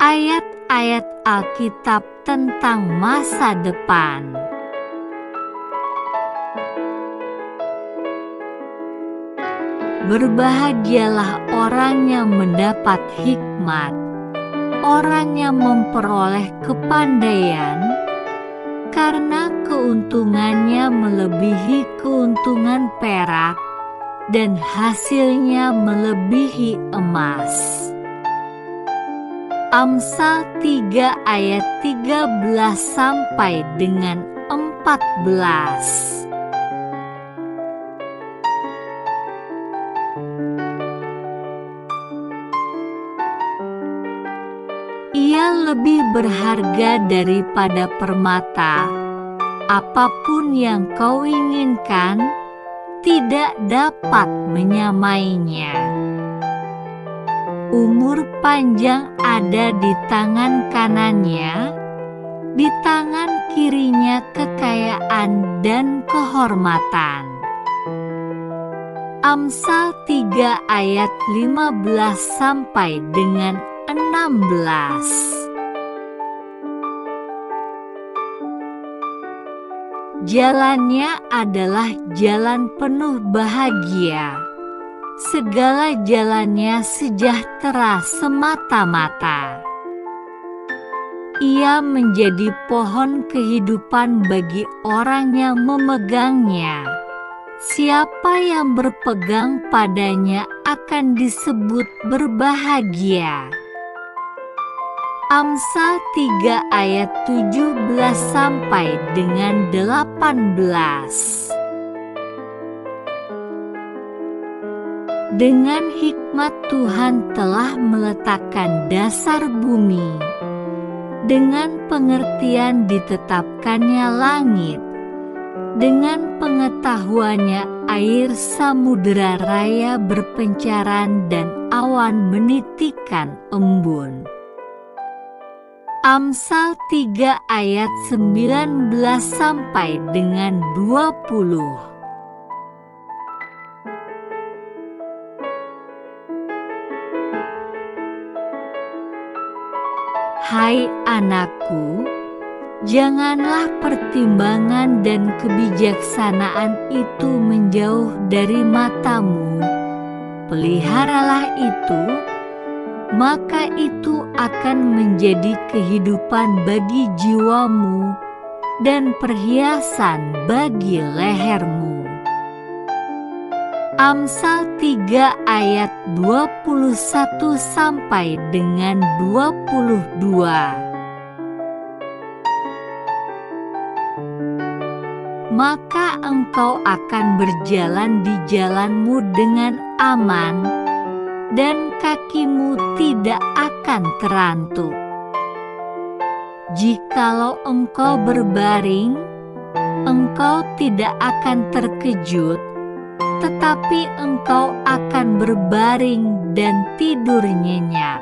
ayat-ayat Alkitab tentang masa depan. Berbahagialah orang yang mendapat hikmat, orang yang memperoleh kepandaian, karena keuntungannya melebihi keuntungan perak dan hasilnya melebihi emas. Amsal 3 ayat 13 sampai dengan 14. Ia lebih berharga daripada permata. Apapun yang kau inginkan, tidak dapat menyamainya. Umur panjang ada di tangan kanannya, di tangan kirinya kekayaan dan kehormatan. Amsal 3 ayat 15 sampai dengan 16. Jalannya adalah jalan penuh bahagia. Segala jalannya sejahtera semata-mata. Ia menjadi pohon kehidupan bagi orang yang memegangnya. Siapa yang berpegang padanya akan disebut berbahagia. Amsal 3 ayat 17 sampai dengan 18. Dengan hikmat Tuhan telah meletakkan dasar bumi. Dengan pengertian ditetapkannya langit. Dengan pengetahuannya air samudera raya berpencaran dan awan menitikan embun. Amsal 3 ayat 19 sampai dengan 20. Hai anakku, janganlah pertimbangan dan kebijaksanaan itu menjauh dari matamu. Peliharalah itu, maka itu akan menjadi kehidupan bagi jiwamu dan perhiasan bagi lehermu. Amsal 3 ayat 21 sampai dengan 22. Maka engkau akan berjalan di jalanmu dengan aman, dan kakimu tidak akan terantuk. Jikalau engkau berbaring, engkau tidak akan terkejut, tetapi engkau akan berbaring dan tidur nyenyak.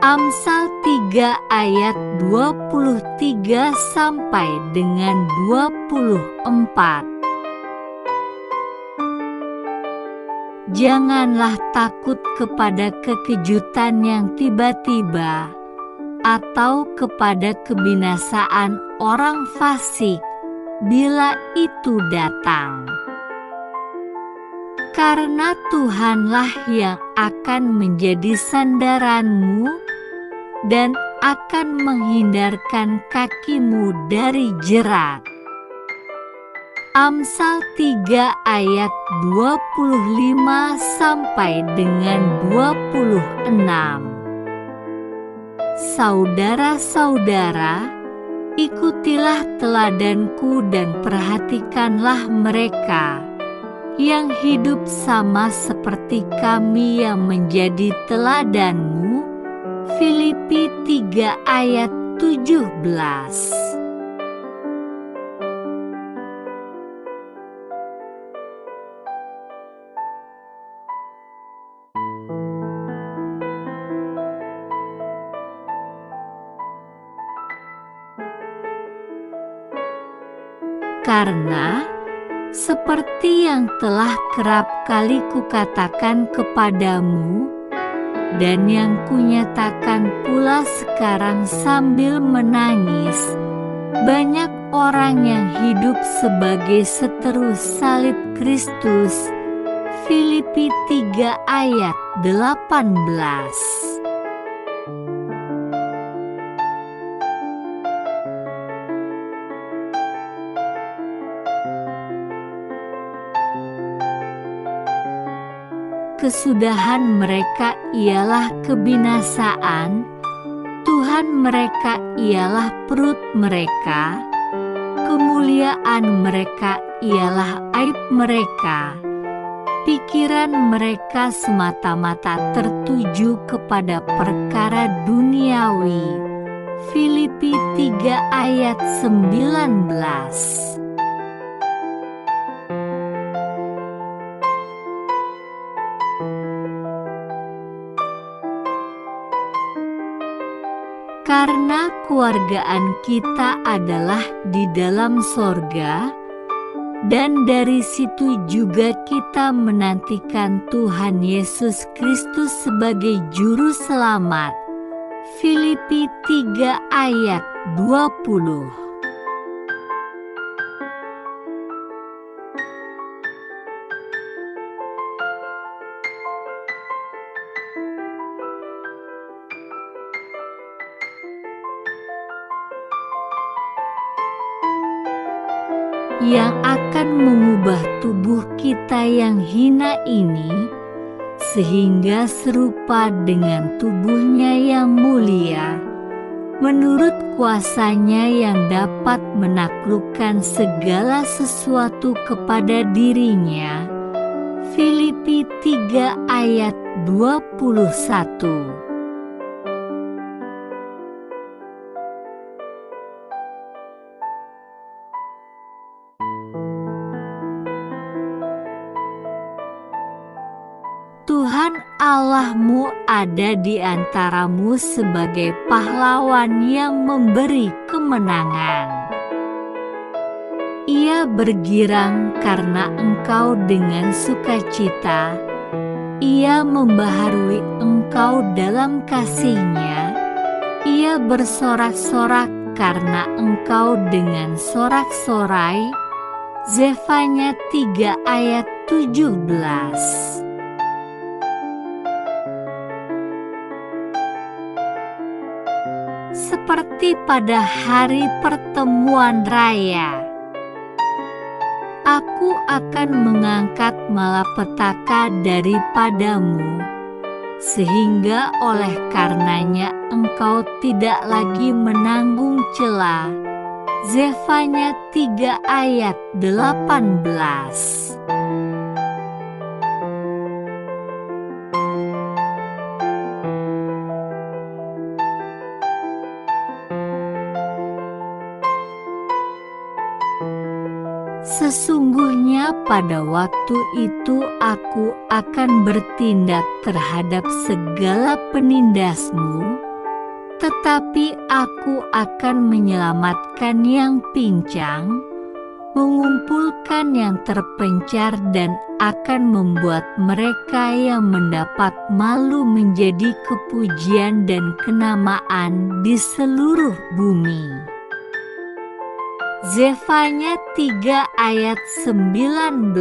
Amsal 3 ayat 23 sampai dengan 24. Janganlah takut kepada kekejutan yang tiba-tiba, atau kepada kebinasaan orang fasik bila itu datang. Karena Tuhanlah yang akan menjadi sandaranmu dan akan menghindarkan kakimu dari jerat. Amsal 3 ayat 25 sampai dengan 26. Saudara-saudara, ikutilah teladanku dan perhatikanlah mereka yang hidup sama seperti kami yang menjadi teladanmu. Filipi 3 ayat 17. Karena seperti yang telah kerap kali kukatakan kepadamu dan yang kunyatakan sekarang sambil menangis. Banyak orang yang hidup sebagai seteru salib Kristus. Filipi 3 ayat 18. Kesudahan mereka ialah kebinasaan, Tuhan mereka ialah perut mereka, kemuliaan mereka ialah aib mereka, pikiran mereka semata-mata tertuju kepada perkara duniawi. Filipi 3 ayat 19. Karena keluargaan kita adalah di dalam sorga, dan dari situ juga kita menantikan Tuhan Yesus Kristus sebagai Juru Selamat. Filipi 3 ayat 20. Yang akan mengubah tubuh kita yang hina ini, sehingga serupa dengan tubuhnya yang mulia, menurut kuasanya yang dapat menaklukkan segala sesuatu kepada dirinya. Filipi 3 ayat 21. Tuhan Allahmu ada di antaramu sebagai pahlawan yang memberi kemenangan. Ia bergirang karena engkau dengan sukacita. Ia membaharui engkau dalam kasih-Nya. Ia bersorak-sorak karena engkau dengan sorak-sorai. Zefanya 3 ayat 17. Seperti pada hari pertemuan raya, aku akan mengangkat malapetaka daripadamu, sehingga oleh karenanya engkau tidak lagi menanggung cela. Zefanya 3 ayat 18. Sesungguhnya pada waktu itu aku akan bertindak terhadap segala penindasmu, tetapi aku akan menyelamatkan yang pincang, mengumpulkan yang terpencar dan akan membuat mereka yang mendapat malu menjadi kepujian dan kenamaan di seluruh bumi. Zefanya 3 ayat 19.